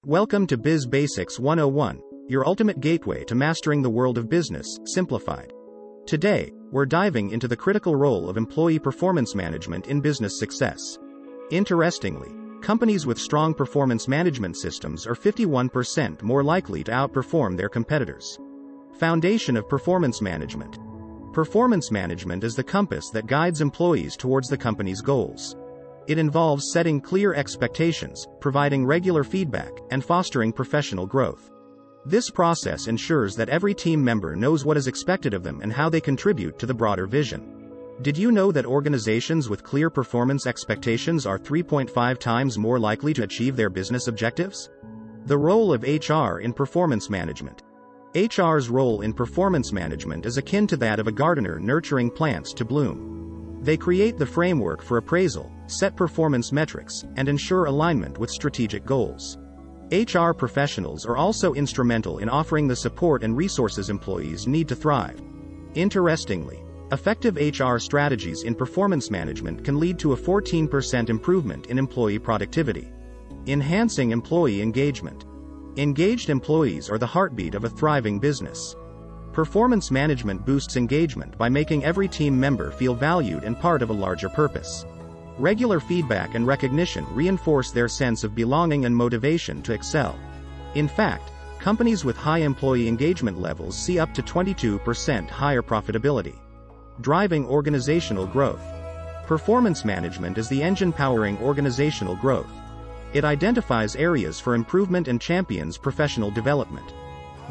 Welcome to Biz Basics 101, your ultimate gateway to mastering the world of business, simplified. Today, we're diving into the critical role of employee performance management in business success. Interestingly, companies with strong performance management systems are 51% more likely to outperform their competitors. Foundation of performance management. Performance management is the compass that guides employees towards the company's goals. It involves setting clear expectations, providing regular feedback, and fostering professional growth. This process ensures that every team member knows what is expected of them and how they contribute to the broader vision. Did you know that organizations with clear performance expectations are 3.5 times more likely to achieve their business objectives? The role of HR in performance management. HR's role in performance management is akin to that of a gardener nurturing plants to bloom. They create the framework for appraisal, set performance metrics, and ensure alignment with strategic goals. HR professionals are also instrumental in offering the support and resources employees need to thrive. Interestingly, effective HR strategies in performance management can lead to a 14% improvement in employee productivity. Enhancing employee engagement. Engaged employees are the heartbeat of a thriving business. Performance management boosts engagement by making every team member feel valued and part of a larger purpose. Regular feedback and recognition reinforce their sense of belonging and motivation to excel. In fact, companies with high employee engagement levels see up to 22% higher profitability. Driving organizational growth. Performance management is the engine powering organizational growth. It identifies areas for improvement and champions professional development.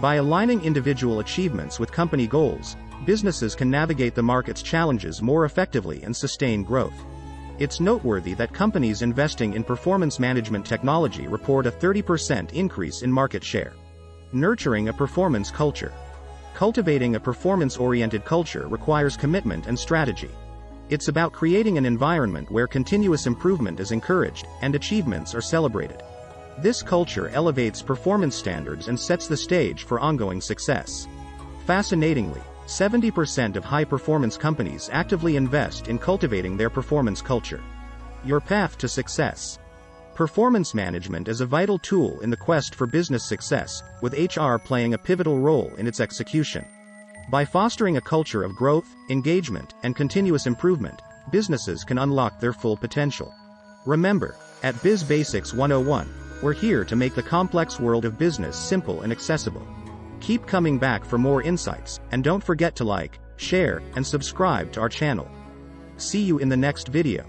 By aligning individual achievements with company goals, businesses can navigate the market's challenges more effectively and sustain growth. It's noteworthy that companies investing in performance management technology report a 30% increase in market share. Nurturing a performance culture. Cultivating a performance-oriented culture requires commitment and strategy. It's about creating an environment where continuous improvement is encouraged and achievements are celebrated. This culture elevates performance standards and sets the stage for ongoing success. Fascinatingly, 70% of high-performance companies actively invest in cultivating their performance culture. Your path to success. Performance management is a vital tool in the quest for business success, with HR playing a pivotal role in its execution. By fostering a culture of growth, engagement, and continuous improvement, businesses can unlock their full potential. Remember, at Biz Basics 101, we're here to make the complex world of business simple and accessible. Keep coming back for more insights, and don't forget to like, share, and subscribe to our channel. See you in the next video.